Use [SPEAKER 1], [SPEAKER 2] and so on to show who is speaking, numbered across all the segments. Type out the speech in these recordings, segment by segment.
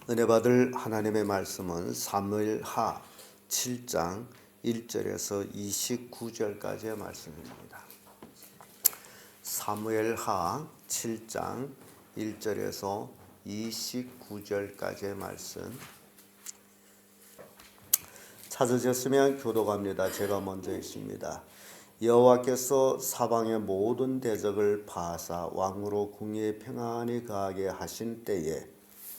[SPEAKER 1] 은혜 받을 하나님의 말씀은 사무엘하 7장 1절에서 29절까지의 말씀입니다. 사무엘하 7장 1절에서 29절까지의 말씀 찾으셨으면 교독합니다. 제가 먼저 읽습니다. 여호와께서 사방의 모든 대적을 파하사 왕으로 궁에 평안히 거하게 하신 때에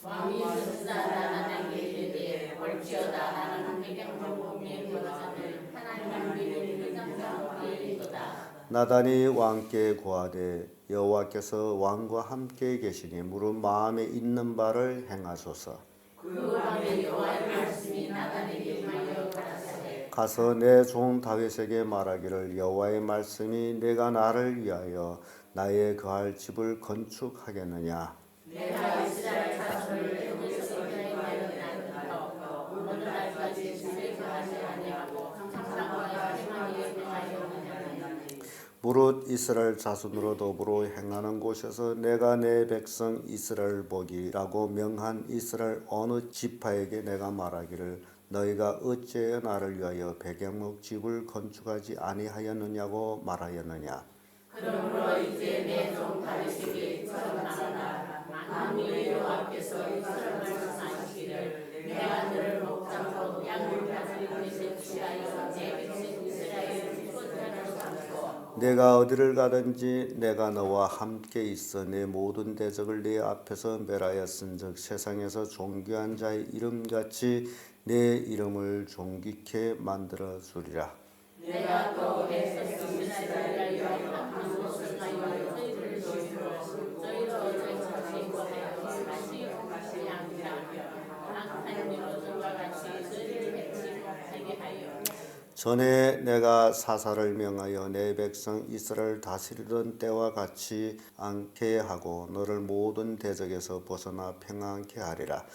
[SPEAKER 2] 왕이 듣사라 나에게 이르되 옳지어다 나는 백성 공의 거사들 하나님 믿는 회장과 함께이도다.
[SPEAKER 1] 나단이 왕께 고하되 여호와께서 왕과 함께 계시니 무릇 마음에 있는 바를 행하소서.
[SPEAKER 2] 그 밤에 여호와의 말씀이 나단에게 임하여 가라사대
[SPEAKER 1] 가서 내 종 다윗에게 말하기를 여호와의 말씀이 내가 나를 위하여 나의 거할 집을 건축하겠느냐.
[SPEAKER 2] 내가 이스라엘 자손을 애굽에서 인하였나이다. 오늘날까지 집에 거하지 아니하고 항상과 희망에 행하였느냐니
[SPEAKER 1] 무릇 이스라엘 자손으로 더불어 행하는 곳에서 내가 내 백성 이스라엘 복이라고 명한 이스라엘 어느 지파에게 내가 말하기를 너희가 어찌하여 나를 위하여 백양목 집을 건축하지 아니하였느냐고 말하였느냐.
[SPEAKER 2] 그러므로 이제 내 종 다윗에게 전하라. 만군의 여호와께서 이스라엘 말씀하시기를 내가 너를 목장으로 양을 가지고 있을 취하여 내 백성 이스라엘을 지도자로 삼고
[SPEAKER 1] 내가 어디를 가든지 내가 너와 함께 있어 내 모든 대적을 네 앞에서 멸하였은즉 세상에서 존귀한 자의 이름같이 내 이름을 존귀케 만들어 주리라.
[SPEAKER 2] 내가 또 내 백성 이스라엘을 위하여 한 곳을 하여 저희를 도시로 저희로 정착하신 곳에 거하시어 가시 양이라 악한 이로전과 같이 저희를 해치게 하여
[SPEAKER 1] 전에 내가 사사를 명하여 내 백성 이스라엘 다스리던 때와 같이 않게 하고 너를 모든 대적에서 벗어나 평안케 하리라.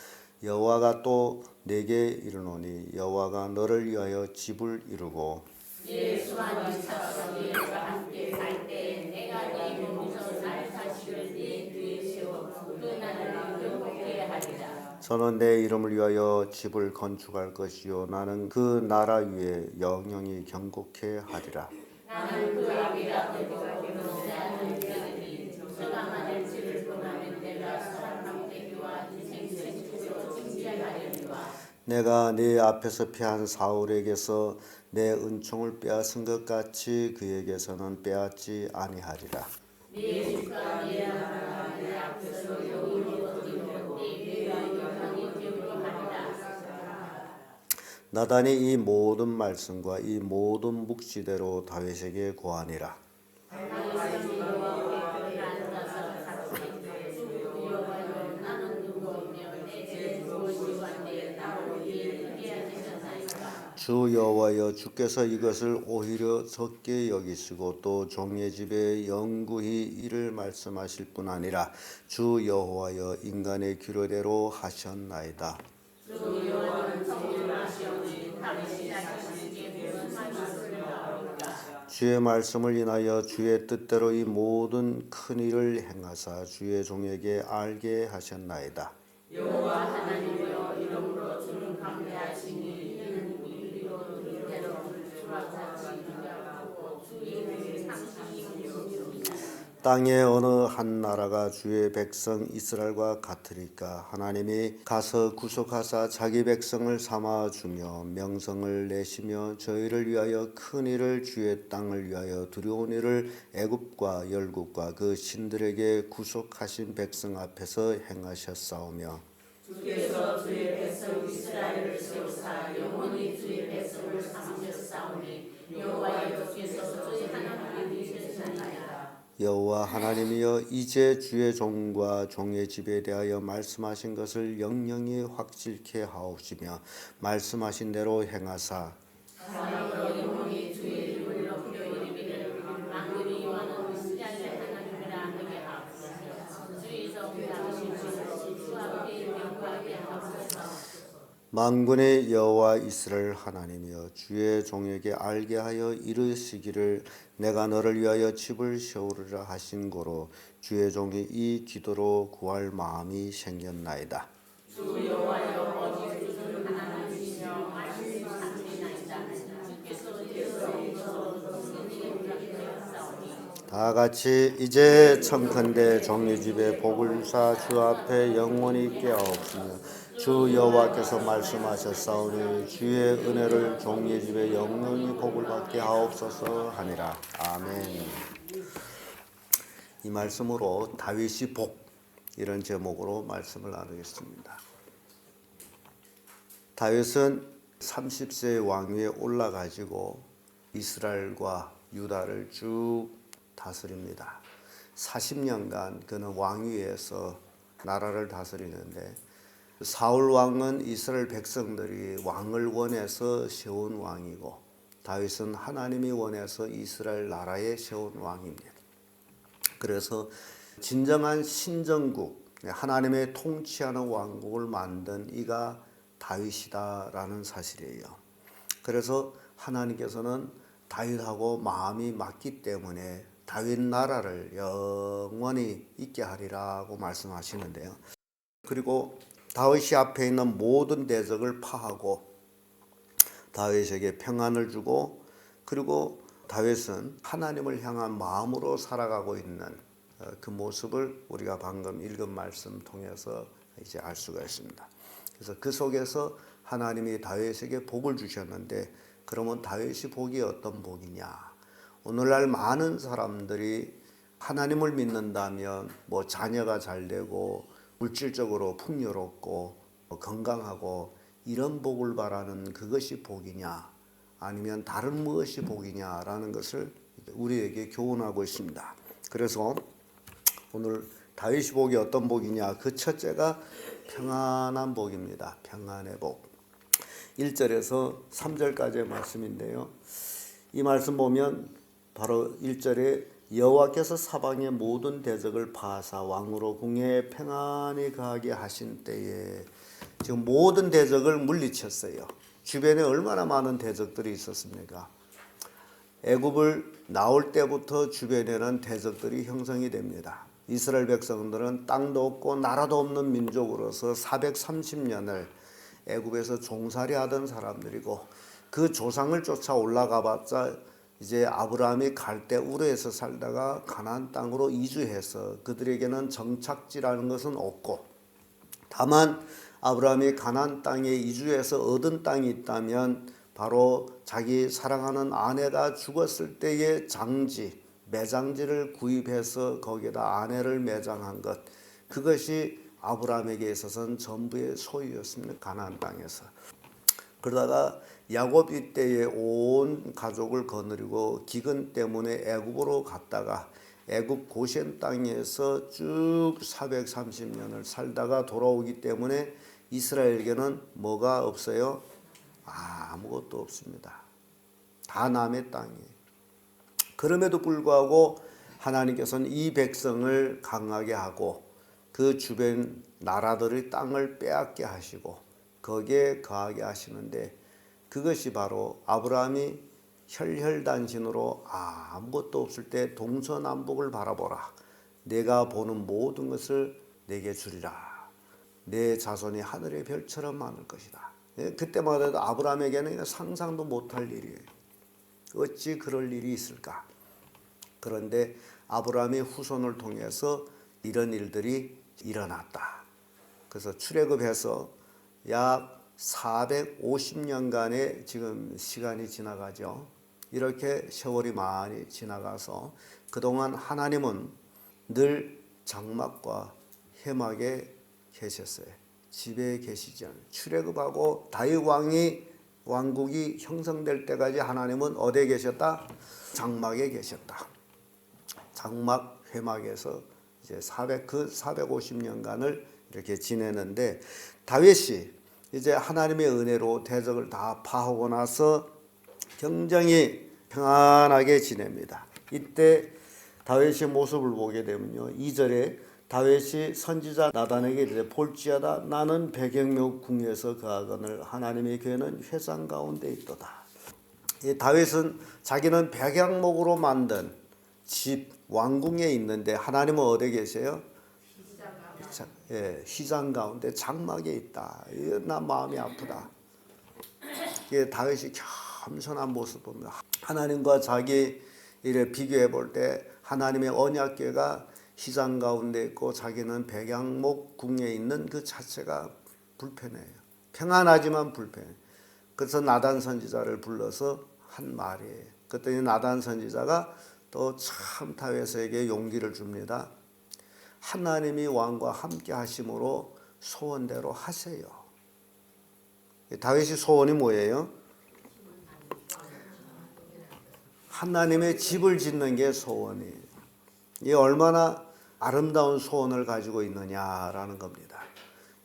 [SPEAKER 1] 여호와가 또 내게 이르노니 여호와가 너를 위하여 집을 이루고
[SPEAKER 2] 예수와 이삭과 예수와 함께 살 때에 내가 네 몸에서 날 사실을 네 뒤에 세워 그 나라를 영원케 하리라.
[SPEAKER 1] 저는 내 이름을 위하여 집을 건축할 것이요 나는 그 나라 위에 영영이 경고케 하리라.
[SPEAKER 2] 나는 그 아비가 되고 그는 자들이 저가 만일 집을 떠나면 내가 사람 되기와 생생으로 징계하리라.
[SPEAKER 1] 내가 네 앞에서 피한 사울에게서 내 은총을 빼앗은 것 같이 그에게서는 빼앗지 아니하리라.
[SPEAKER 2] 네 집과 네 나라가 내 앞에서 영원히 어디로 네 영광이 되고 하리라.
[SPEAKER 1] 나단이 이 모든 말씀과 이 모든 묵시대로 다윗에게 고하니라. 주 여호와여 주께서 이것을 오히려 적게 여기시고 또 종의 집에 영구히 이를 말씀하실 뿐 아니라 주 여호와여 인간의 규례대로 하셨나이다. 주의 말씀을 인하여 주의 뜻대로 이 모든 큰 일을 행하사 주의 종에게 알게 하셨나이다.
[SPEAKER 2] 여호와 하나님이여 이름으로 주는 강대하시니 이는 이리로 이대로 주와 같이 기대하고 주의 상식이옵니다.
[SPEAKER 1] 땅의 어느 한 나라가 주의 백성 이스라엘과 같으리까. 하나님이 가서 구속하사 자기 백성을 삼아 주며 명성을 내시며 저희를 위하여 큰 일을 주의 땅을 위하여 두려운 일을 애굽과 열국과 그 신들에게 구속하신 백성 앞에서 행하셨사오며
[SPEAKER 2] 주께서 주의 백성 이스라엘을 세우사 영원히 주의 백성을 삼으셨사오니 여호와여 주께서 주의 하나님이 되셨나이다.
[SPEAKER 1] 여호와 하나님이여 이제 주의 종과 종의 집에 대하여 말씀하신 것을 영영히 확실케 하옵시며 말씀하신 대로 행하사
[SPEAKER 2] 사랑으로 영원히 주의 이름을 높여 이르기를 만군이 요하는 이스라엘의 하나님이라 하게 하옵소서. 주의 종 다윗이 주 앞에 영광하게 하옵소서.
[SPEAKER 1] 만군의 여호와 이스라엘 하나님이여 주의 종에게 알게 하여 이르시기를 내가 너를 위하여 집을 세우리라 하신 고로 주의 종이 이 기도로 구할 마음이 생겼나이다.
[SPEAKER 2] 주 여호와여 어디 주는 하나님이시며 말씀이 참되나이다. 주께서
[SPEAKER 1] 다 같이 이제 청컨대 종의 집에 복을 주사 주 앞에 영원히 있게 하옵시며 주 여호와께서 말씀하셨사오니 주의 은혜를 종의 집에 영원히 복을 받게 하옵소서 하니라. 아멘. 이 말씀으로 다윗이 복 이런 제목으로 말씀을 나누겠습니다. 다윗은 30세의 왕위에 올라가지고 이스라엘과 유다를 쭉 다스립니다. 40년간 그는 왕위에서 나라를 다스리는데 사울 왕은 이스라엘 백성들이 왕을 원해서 세운 왕이고 다윗은 하나님이 원해서 이스라엘 나라에 세운 왕입니다. 그래서 진정한 신정국, 하나님의 통치하는 왕국을 만든 이가 다윗이다라는 사실이에요. 그래서 하나님께서는 다윗하고 마음이 맞기 때문에 다윗 나라를 영원히 있게 하리라고 말씀하시는데요. 그리고 다윗이 앞에 있는 모든 대적을 파하고 다윗에게 평안을 주고 그리고 다윗은 하나님을 향한 마음으로 살아가고 있는 그 모습을 우리가 방금 읽은 말씀 통해서 이제 알 수가 있습니다. 그래서 그 속에서 하나님이 다윗에게 복을 주셨는데 그러면 다윗이 복이 어떤 복이냐? 오늘날 많은 사람들이 하나님을 믿는다면 뭐 자녀가 잘 되고 물질적으로 풍요롭고 건강하고 이런 복을 바라는 그것이 복이냐 아니면 다른 무엇이 복이냐라는 것을 우리에게 교훈하고 있습니다. 그래서 오늘 다윗이 복이 어떤 복이냐? 그 첫째가 평안한 복입니다. 평안의 복. 1절에서 3절까지의 말씀인데요. 이 말씀 보면 바로 1절에 여호와께서 사방의 모든 대적을 파하사 왕으로 궁에 평안히 거하게 하신 때에 지금 모든 대적을 물리쳤어요. 주변에 얼마나 많은 대적들이 있었습니까? 애굽을 나올 때부터 주변에는 대적들이 형성이 됩니다. 이스라엘 백성들은 땅도 없고 나라도 없는 민족으로서 430년을 애굽에서 종살이 하던 사람들이고 그 조상을 쫓아 올라가 봤자 이제 아브라함이 갈대 우르에서 살다가 가나안 땅으로 이주해서 그들에게는 정착지라는 것은 없고 다만 아브라함이 가나안 땅에 이주해서 얻은 땅이 있다면 바로 자기 사랑하는 아내가 죽었을 때의 장지, 매장지를 구입해서 거기에다 아내를 매장한 것 그것이 아브라함에게 있어서는 전부의 소유였습니다. 가나안 땅에서. 그러다가 야곱이 때에 온 가족을 거느리고 기근 때문에 애굽으로 갔다가 애굽 고센 땅에서 쭉 430년을 살다가 돌아오기 때문에 이스라엘에게는 뭐가 없어요? 아무것도 없습니다. 다 남의 땅이에요. 그럼에도 불구하고 하나님께서는 이 백성을 강하게 하고 그 주변 나라들의 땅을 빼앗게 하시고 거기에 거하게 하시는데 그것이 바로 아브라함이 혈혈단신으로 아무것도 없을 때 동서남북을 바라보라. 내가 보는 모든 것을 내게 주리라. 내 자손이 하늘의 별처럼 많을 것이다. 그때마다 해도 아브라함에게는 상상도 못할 일이에요. 어찌 그럴 일이 있을까? 그런데 아브라함의 후손을 통해서 이런 일들이 일어났다. 그래서 출애굽해서 약 450년간의 지금 시간이 지나가죠. 이렇게 세월이 많이 지나가서 그동안 하나님은 늘 장막과 회막에 계셨어요. 집에 계시지 않아요. 출애굽하고 다윗 왕국이 형성될 때까지 하나님은 어디에 계셨다? 장막에 계셨다. 장막 회막에서 이제 450년간을 이렇게 지내는데 다윗이 이제 하나님의 은혜로 대적을 다 파하고 나서 굉장히 평안하게 지냅니다. 이때 다윗의 모습을 보게 되면요. 2절에 다윗이 선지자 나단에게 이르되 볼지어다 나는 백영묘 궁에서 거하거늘 하나님의 교회는 회상 가운데 있도다. 이 다윗은 자기는 백양목으로 만든 집 왕궁에 있는데 하나님은 어디에 계세요? 휘장 가운데 장막에 있다. 이거 나 마음이 아프다. 이게 다윗이 겸손한 모습 보면 하나님과 자기 이래 비교해 볼 때 하나님의 언약궤가 휘장 가운데 있고 자기는 백양목 궁에 있는 그 자체가 불편해요. 평안하지만 불편해. 그래서 나단 선지자를 불러서 한 말이에요. 그랬더니 나단 선지자가 또 참 다윗에게 용기를 줍니다. 하나님이 왕과 함께 하심으로 소원대로 하세요. 다윗이 소원이 뭐예요? 하나님의 집을 짓는 게 소원이에요. 이 얼마나 아름다운 소원을 가지고 있느냐라는 겁니다.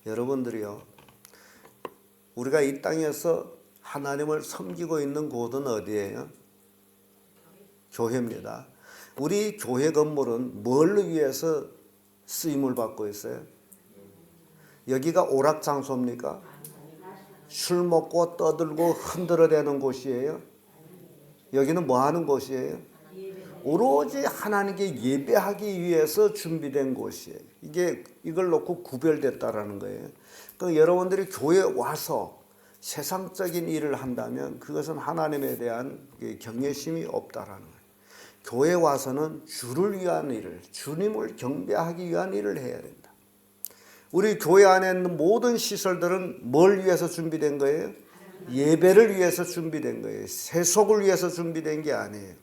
[SPEAKER 1] 여러분들이요, 우리가 이 땅에서 하나님을 섬기고 있는 곳은 어디예요? 교회입니다. 우리 교회 건물은 뭘 위해서 쓰임을 받고 있어요? 여기가 오락 장소입니까? 술 먹고 떠들고 흔들어대는 곳이에요? 여기는 뭐 하는 곳이에요? 오로지 하나님께 예배하기 위해서 준비된 곳이에요. 이걸 놓고 구별됐다라는 거예요. 그러니까 여러분들이 교회에 와서 세상적인 일을 한다면 그것은 하나님에 대한 경외심이 없다라는 거예요. 교회에 와서는 주를 위한 일을, 주님을 경배하기 위한 일을 해야 된다. 우리 교회 안에 있는 모든 시설들은 뭘 위해서 준비된 거예요? 예배를 위해서 준비된 거예요. 세속을 위해서 준비된 게 아니에요.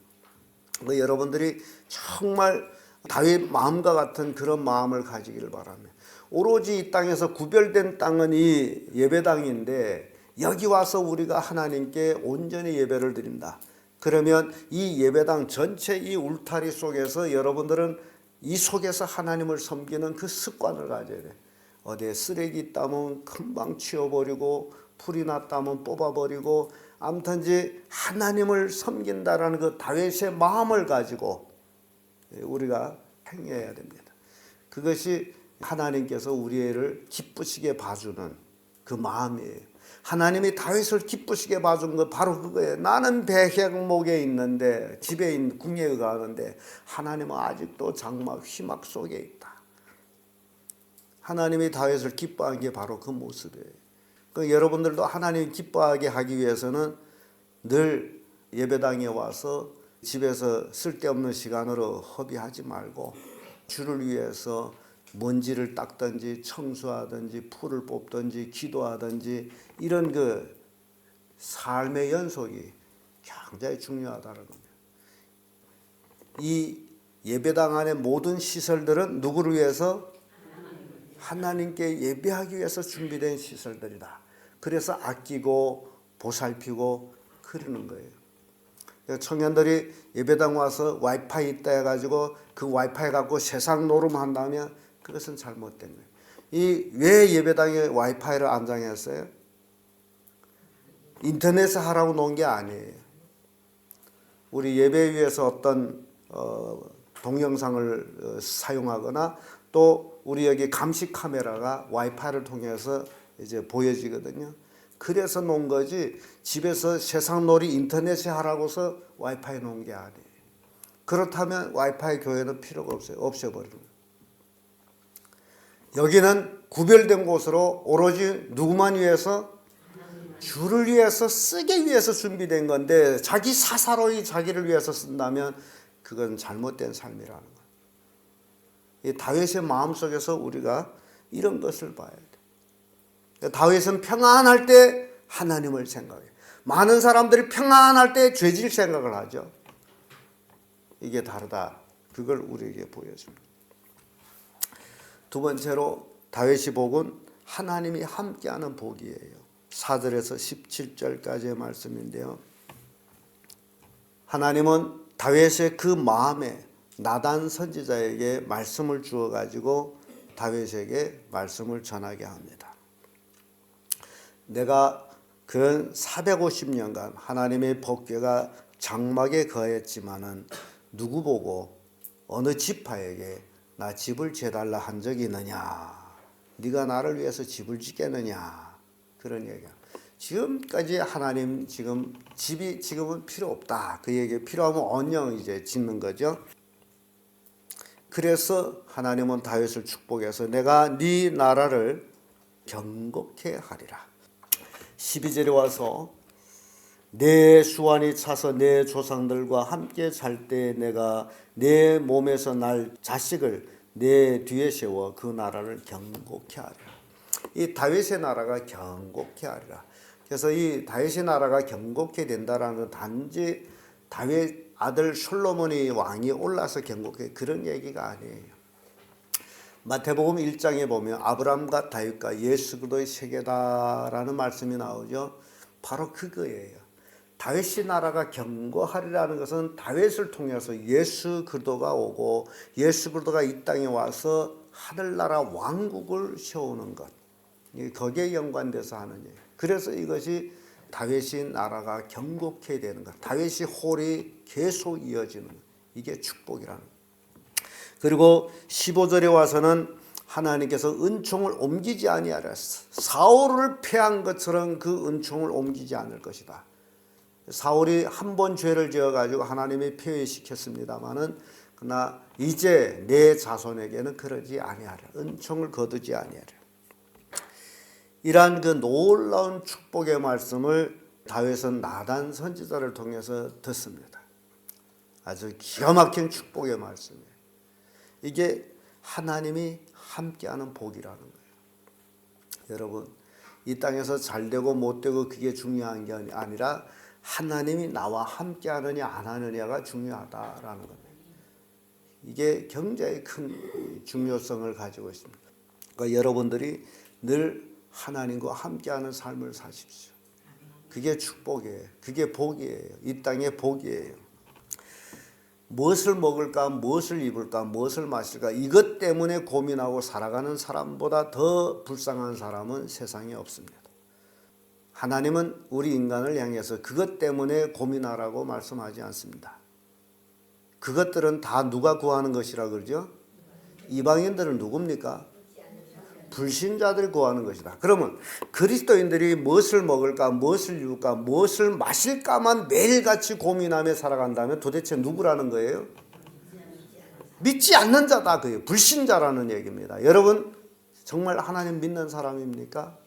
[SPEAKER 1] 그러니까 여러분들이 정말 다윗 마음과 같은 그런 마음을 가지기를 바랍니다. 오로지 이 땅에서 구별된 땅은 이 예배당인데 여기 와서 우리가 하나님께 온전히 예배를 드린다. 그러면 이 예배당 전체 이 울타리 속에서 여러분들은 이 속에서 하나님을 섬기는 그 습관을 가져야 돼. 어디에 쓰레기 있다면 금방 치워버리고 풀이 났다면 뽑아버리고 아무튼지 하나님을 섬긴다라는 그 다윗의 마음을 가지고 우리가 행해야 됩니다. 그것이 하나님께서 우리를 기쁘시게 봐주는 그 마음이에요. 하나님이 다윗을 기쁘시게 봐준 거 바로 그거예요. 나는 백양목에 있는데 집에 있는 궁에 가는데 하나님은 아직도 장막 휘막 속에 있다. 하나님이 다윗을 기뻐한 게 바로 그 모습이에요. 그러니까 여러분들도 하나님 기뻐하게 하기 위해서는 늘 예배당에 와서 집에서 쓸데없는 시간으로 허비하지 말고 주를 위해서 먼지를 닦든지 청소하든지 풀을 뽑든지 기도하든지 이런 그 삶의 연속이 굉장히 중요하다는 겁니다. 이 예배당 안의 모든 시설들은 누구를 위해서? 하나님께 예배하기 위해서 준비된 시설들이다. 그래서 아끼고 보살피고 그러는 거예요. 청년들이 예배당 와서 와이파이 있다 해가지고 그 와이파이 갖고 세상 노름한다면 그것은 잘못된 거예요. 왜 예배당에 와이파이를 안장했어요? 인터넷에 하라고 놓은 게 아니에요. 우리 예배 위해서 어떤 동영상을 사용하거나 또 우리 여기 감시 카메라가 와이파이를 통해서 이제 보여지거든요. 그래서 놓은 거지 집에서 세상놀이 인터넷에 하라고서 와이파이 놓은 게 아니에요. 그렇다면 와이파이 교회는 필요가 없어요. 없애버리는 거예요. 여기는 구별된 곳으로 오로지 누구만 위해서? 주를 위해서 쓰기 위해서 준비된 건데 자기 사사로이 자기를 위해서 쓴다면 그건 잘못된 삶이라는 거예요. 이 다윗의 마음속에서 우리가 이런 것을 봐야 돼. 다윗은 평안할 때 하나님을 생각해요. 많은 사람들이 평안할 때 죄질 생각을 하죠. 이게 다르다. 그걸 우리에게 보여줍니다. 두 번째로 다윗의 복은 하나님이 함께하는 복이에요. 4절에서 17절까지의 말씀인데요. 하나님은 다윗의 그 마음에 나단 선지자에게 말씀을 주어 가지고 다윗에게 말씀을 전하게 합니다. 내가 근 450년간 하나님의 법궤가 장막에 거했지만은 누구 보고 어느 지파에게 나 집을 재달라 한 적이 있느냐? 네가 나를 위해서 집을 짓겠느냐? 그런 얘기야. 지금까지 하나님 집이 지금은 필요 없다. 그 얘기 필요하면 언영 이제 짓는 거죠. 그래서 하나님은 다윗을 축복해서 내가 네 나라를 경고케 하리라. 12절에 와서 내 수완이 차서 내 조상들과 함께 잘 때 내가 내 몸에서 날 자식을 내 뒤에 세워 그 나라를 경고케 하리라. 이 다윗의 나라가 경고케 하리라. 그래서 이 다윗의 나라가 경고케 된다라는 건 단지 다윗 아들 솔로몬이 왕이 올라서 경고케 그런 얘기가 아니에요. 마태복음 1장에 보면 아브라함과 다윗과 예수 그리스도의 세계다라는 말씀이 나오죠. 바로 그거예요. 다윗의 나라가 경고하리라는 것은 다윗을 통해서 예수 그리스도가 오고 예수 그리스도가 이 땅에 와서 하늘나라 왕국을 세우는 것. 거기에 연관돼서 하는 얘기예요. 그래서 이것이 다윗의 나라가 경고케 되는 것. 다윗의 홀이 계속 이어지는 것. 이게 축복이라는 것. 그리고 15절에 와서는 하나님께서 은총을 옮기지 아니하라. 사울을 패한 것처럼 그 은총을 옮기지 않을 것이다. 사울이 한 번 죄를 지어가지고 하나님이 폐위시켰습니다마는 그러나 이제 내 자손에게는 그러지 아니하라. 은총을 거두지 아니하라. 이러한 그 놀라운 축복의 말씀을 다윗은 나단 선지자를 통해서 듣습니다. 아주 기가 막힌 축복의 말씀이에요. 이게 하나님이 함께하는 복이라는 거예요. 여러분, 이 땅에서 잘되고 못되고 그게 중요한 게 아니라 하나님이 나와 함께하느냐 안 하느냐가 중요하다라는 겁니다. 이게 굉장히 큰 중요성을 가지고 있습니다. 그러니까 여러분들이 늘 하나님과 함께하는 삶을 사십시오. 그게 축복이에요. 그게 복이에요. 이 땅의 복이에요. 무엇을 먹을까, 무엇을 입을까, 무엇을 마실까 이것 때문에 고민하고 살아가는 사람보다 더 불쌍한 사람은 세상에 없습니다. 하나님은 우리 인간을 향해서 그것 때문에 고민하라고 말씀하지 않습니다. 그것들은 다 누가 구하는 것이라 그러죠? 이방인들은 누굽니까? 불신자들 구하는 것이다. 그러면 그리스도인들이 무엇을 먹을까, 무엇을 입을까, 무엇을 마실까만 매일같이 고민하며 살아간다면 도대체 누구라는 거예요? 믿지 않는 자다. 그예요. 불신자라는 얘기입니다. 여러분 정말 하나님 믿는 사람입니까?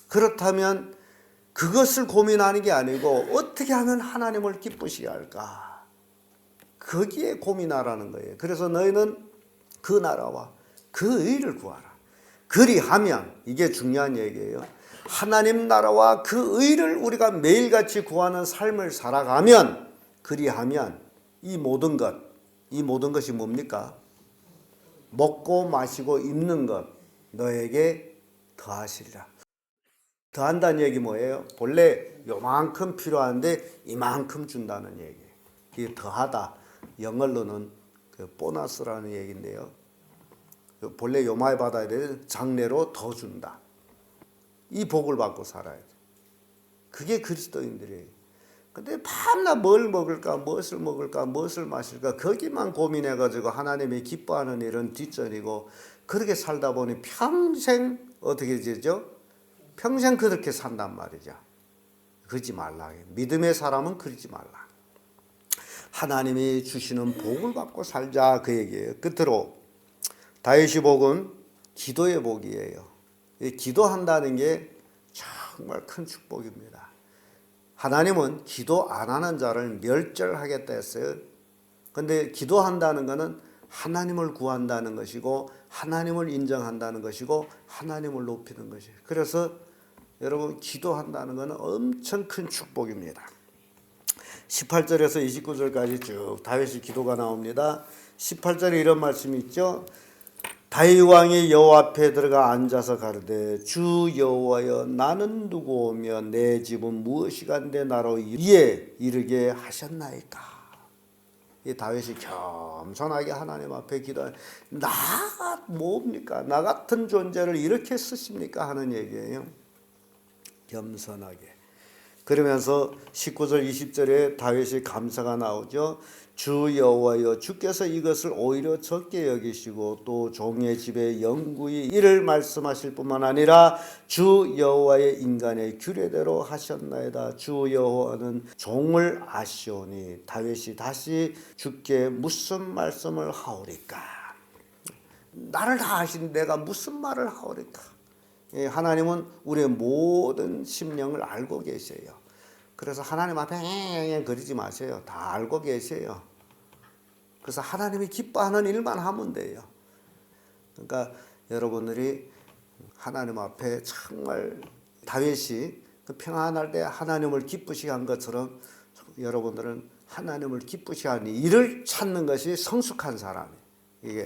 [SPEAKER 1] 그렇다면 그것을 고민하는 게 아니고 어떻게 하면 하나님을 기쁘시게 할까? 거기에 고민하라는 거예요. 그래서 너희는 그 나라와 그 의를 구하라. 그리하면 이게 중요한 얘기예요. 하나님 나라와 그 의를 우리가 매일같이 구하는 삶을 살아가면 그리하면 이 모든 것이 뭡니까? 먹고 마시고 입는 것 너에게 더하시리라. 더한다는 얘기 뭐예요? 본래 요만큼 필요한데 이만큼 준다는 얘기예요. 이게 더하다. 영어로는 그 보너스라는 얘기인데요. 본래 요만히 받아야 되는 장래로 더 준다. 이 복을 받고 살아야 돼. 그게 그리스도인들이에요. 근데 밤낮 뭘 먹을까, 무엇을 먹을까, 무엇을 마실까 거기만 고민해가지고 하나님이 기뻐하는 일은 뒷전이고 그렇게 살다 보니 평생 어떻게 되죠? 평생 그렇게 산단 말이죠. 그러지 말라. 믿음의 사람은 그러지 말라. 하나님이 주시는 복을 받고 살자 그 얘기예요. 끝으로 다윗의 복은 기도의 복이에요. 기도한다는 게 정말 큰 축복입니다. 하나님은 기도 안 하는 자를 멸절하겠다 했어요. 그런데 기도한다는 것은 하나님을 구한다는 것이고 하나님을 인정한다는 것이고 하나님을 높이는 것이에요. 그래서 여러분 기도한다는 것은 엄청 큰 축복입니다. 18절에서 29절까지 쭉 다윗의 기도가 나옵니다. 18절에 이런 말씀이 있죠. 다윗 왕이 여호와 앞에 들어가 앉아서 가르되 주 여호와여 나는 누구오며 내 집은 무엇이간데 나로 이에 이르게 하셨나이까. 이 다윗이 겸손하게 하나님 앞에 기도하는 나가 뭡니까? 나 같은 존재를 이렇게 쓰십니까? 하는 얘기예요. 겸손하게. 그러면서 19절 20절에 다윗의 감사가 나오죠. 주 여호와여, 주께서 이것을 오히려 적게 여기시고 또 종의 집에 영구히 이를 말씀하실 뿐만 아니라 주 여호와의 인간의 규례대로 하셨나이다. 주 여호와는 종을 아시오니. 다윗이 다시 주께 무슨 말씀을 하오리까? 나를 다 아신 내가 무슨 말을 하오리까? 하나님은 우리의 모든 심령을 알고 계세요. 그래서 하나님 앞에 거리지 마세요. 다 알고 계세요. 그래서 하나님이 기뻐하는 일만 하면 돼요. 그러니까 여러분들이 하나님 앞에 정말 다윗이 그 평안할 때 하나님을 기쁘시게 한 것처럼 여러분들은 하나님을 기쁘시게 하는 일을 찾는 것이 성숙한 사람이에요. 이게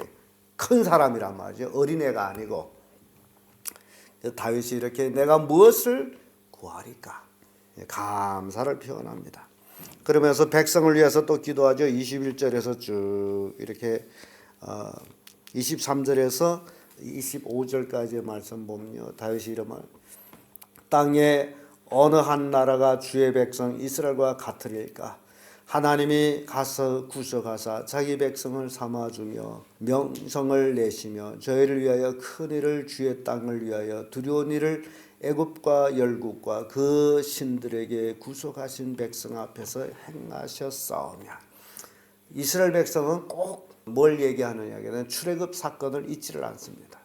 [SPEAKER 1] 큰 사람이란 말이죠. 어린애가 아니고. 다윗이 이렇게 내가 무엇을 구하리까? 감사를 표현합니다. 그러면서 백성을 위해서 또 기도하죠. 21절에서 쭉 이렇게 23절에서 25절까지의 말씀 보면요. 다윗이 이름을 땅에 어느 한 나라가 주의 백성 이스라엘과 같으리까? 하나님이 가서 구속하사 자기 백성을 삼아주며 명성을 내시며 저희를 위하여 큰 일을 주의 땅을 위하여 두려운 일을 애굽과 열국과 그 신들에게 구속하신 백성 앞에서 행하셨사오며. 이스라엘 백성은 꼭 뭘 얘기하느냐면 출애굽 사건을 잊지를 않습니다.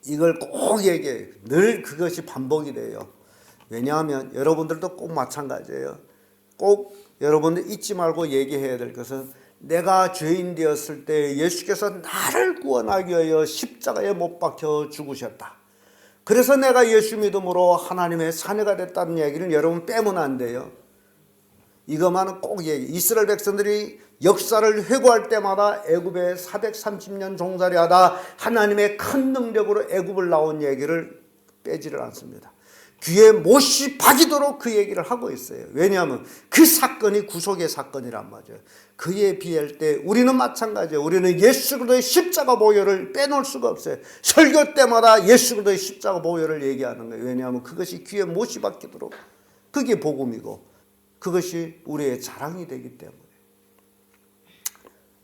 [SPEAKER 1] 이걸 꼭 얘기해요. 늘 그것이 반복이 돼요. 왜냐하면 여러분들도 꼭 마찬가지예요. 꼭 여러분들 잊지 말고 얘기해야 될 것은 내가 죄인 되었을 때 예수께서 나를 구원하기 위하여 십자가에 못 박혀 죽으셨다. 그래서 내가 예수 믿음으로 하나님의 자녀가 됐다는 얘기를 여러분 빼면 안 돼요. 이것만은 꼭 얘기. 이스라엘 백성들이 역사를 회고할 때마다 애굽에 430년 종살이하다 하나님의 큰 능력으로 애굽을 나온 얘기를 빼지를 않습니다. 귀에 못이 박이도록 그 얘기를 하고 있어요. 왜냐하면 그 사건이 구속의 사건이란 말이에요. 그에 비할 때 우리는 마찬가지예요. 우리는 예수 그리스도의 십자가 보혈을 빼놓을 수가 없어요. 설교 때마다 예수 그리스도의 십자가 보혈을 얘기하는 거예요. 왜냐하면 그것이 귀에 못이 박히도록 그게 복음이고 그것이 우리의 자랑이 되기 때문에.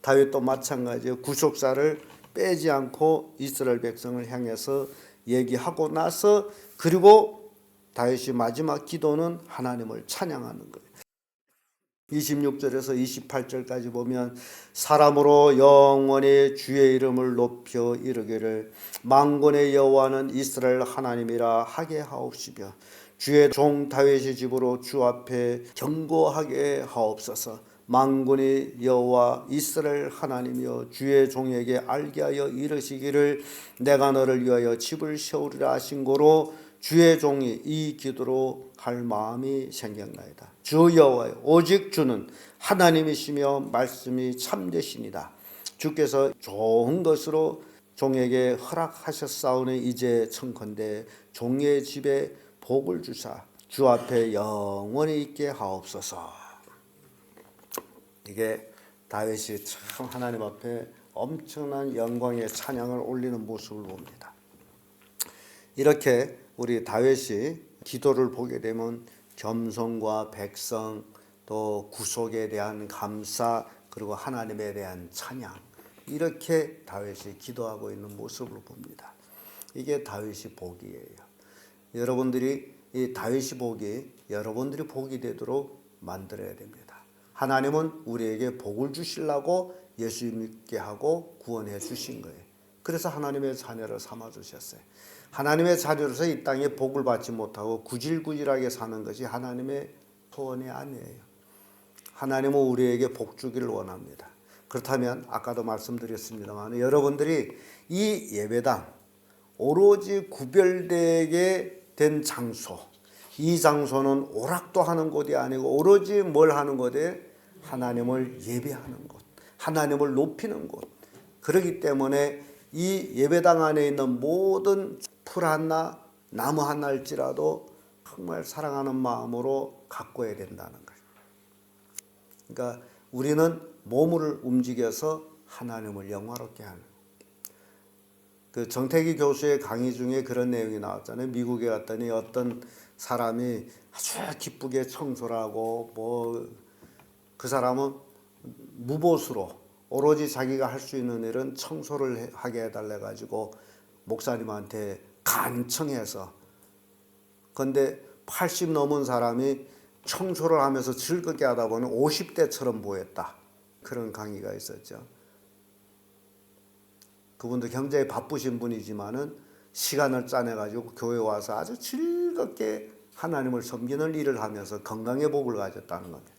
[SPEAKER 1] 다윗도 마찬가지예요. 구속사를 빼지 않고 이스라엘 백성을 향해서 얘기하고 나서 그리고 다윗이 마지막 기도는 하나님을 찬양하는 거예요. 26절에서 28절까지 보면 사람으로 영원히 주의 이름을 높여 이르기를 만군의 여호와는 이스라엘 하나님이라 하게 하옵시며 주의 종 다윗의 집으로 주 앞에 경고하게 하옵소서. 만군의 여호와 이스라엘 하나님이여 주의 종에게 알게 하여 이르시기를 내가 너를 위하여 집을 세우리라 하신 고로 주의 종이 이 기도로 할 마음이 생겼나이다. 주 여호와여 오직 주는 하나님이시며 말씀이 참되시니다. 주께서 좋은 것으로 종에게 허락하셨사오니 이제 청컨대 종의 집에 복을 주사 주 앞에 영원히 있게 하옵소서. 이게 다윗이 참 하나님 앞에 엄청난 영광의 찬양을 올리는 모습을 봅니다. 이렇게 우리 다윗이 기도를 보게 되면 겸손과 백성 또 구속에 대한 감사 그리고 하나님에 대한 찬양 이렇게 다윗이 기도하고 있는 모습을 봅니다. 이게 다윗이 복이에요. 여러분들이 이 다윗이 복이 여러분들이 복이 되도록 만들어야 됩니다. 하나님은 우리에게 복을 주시려고 예수 믿게 하고 구원해 주신 거예요. 그래서 하나님의 자녀를 삼아 주셨어요. 하나님의 자녀로서 이 땅에 복을 받지 못하고 구질구질하게 사는 것이 하나님의 소원이 아니에요. 하나님은 우리에게 복 주기를 원합니다. 그렇다면 아까도 말씀드렸습니다만 여러분들이 이 예배당 오로지 구별되게 된 장소, 이 장소는 오락도 하는 곳이 아니고 오로지 뭘 하는 곳에 하나님을 예배하는 곳, 하나님을 높이는 곳. 그렇기 때문에 이 예배당 안에 있는 모든 풀 하나, 나무 하나일지라도 정말 사랑하는 마음으로 가꿔야 된다는 거예요. 그러니까 우리는 몸을 움직여서 하나님을 영화롭게 하는. 그 정태기 교수의 강의 중에 그런 내용이 나왔잖아요. 미국에 갔더니 어떤 사람이 아주 기쁘게 청소를 하고 뭐 그 사람은 무보수로 오로지 자기가 할 수 있는 일은 청소를 하게 해달래 가지고 목사님한테 간청해서, 근데 80 넘은 사람이 청소를 하면서 즐겁게 하다 보니 50대처럼 보였다. 그런 강의가 있었죠. 그분도 굉장히 바쁘신 분이지만은 시간을 짜내가지고 교회 와서 아주 즐겁게 하나님을 섬기는 일을 하면서 건강의 복을 가졌다는 겁니다.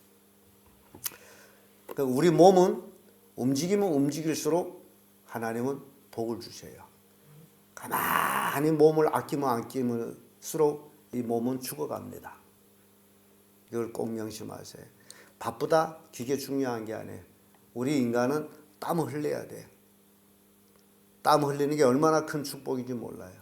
[SPEAKER 1] 그러니까 우리 몸은 움직이면 움직일수록 하나님은 복을 주셔요. 가만히 몸을 아끼면 아끼면수록 이 몸은 죽어갑니다. 이걸 꼭 명심하세요. 바쁘다? 그게 중요한 게 아니에요. 우리 인간은 땀을 흘려야 돼요. 땀 흘리는 게 얼마나 큰 축복인지 몰라요.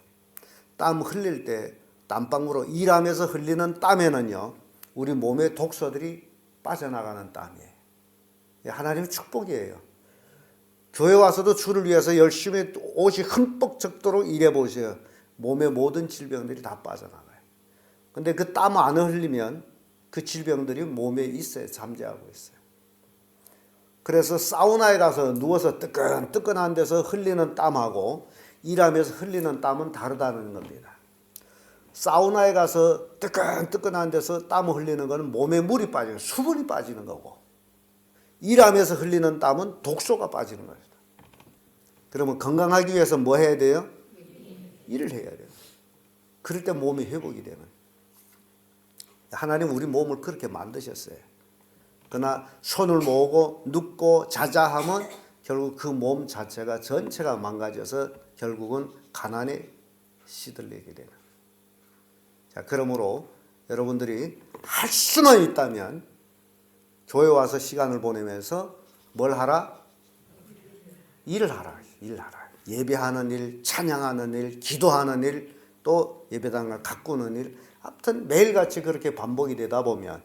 [SPEAKER 1] 땀 흘릴 때 땀방으로 일하면서 흘리는 땀에는요, 우리 몸의 독소들이 빠져나가는 땀이에요. 하나님의 축복이에요. 교회 와서도 주를 위해서 열심히 옷이 흠뻑 젖도록 일해 보세요. 몸의 모든 질병들이 다 빠져나가요. 근데 그 땀 안 흘리면 그 질병들이 몸에 있어요. 잠재하고 있어요. 그래서 사우나에 가서 누워서 뜨끈뜨끈한 데서 흘리는 땀하고 일하면서 흘리는 땀은 다르다는 겁니다. 사우나에 가서 뜨끈뜨끈한 데서 땀을 흘리는 것은 몸에 물이 빠지고 수분이 빠지는 거고, 일하면서 흘리는 땀은 독소가 빠지는 겁니다. 그러면 건강하기 위해서 뭐 해야 돼요? 일을 해야 돼요. 그럴 때 몸이 회복이 되는. 하나님 우리 몸을 그렇게 만드셨어요. 그러나 손을 모으고 눕고 자자하면 결국 그 몸 자체가 전체가 망가져서 결국은 가난에 시들리게 되는. 자, 그러므로 여러분들이 할 수만 있다면 교회 와서 시간을 보내면서 뭘 하라? 일을 하라. 일을 하라. 예배하는 일, 찬양하는 일, 기도하는 일, 또 예배당을 가꾸는 일, 아무튼 매일같이 그렇게 반복이 되다 보면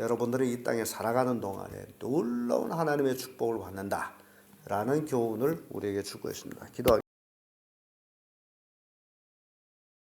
[SPEAKER 1] 여러분들이 이 땅에 살아가는 동안에 놀라운 하나님의 축복을 받는다라는 교훈을 우리에게 주고 있습니다. 기도하겠습니다.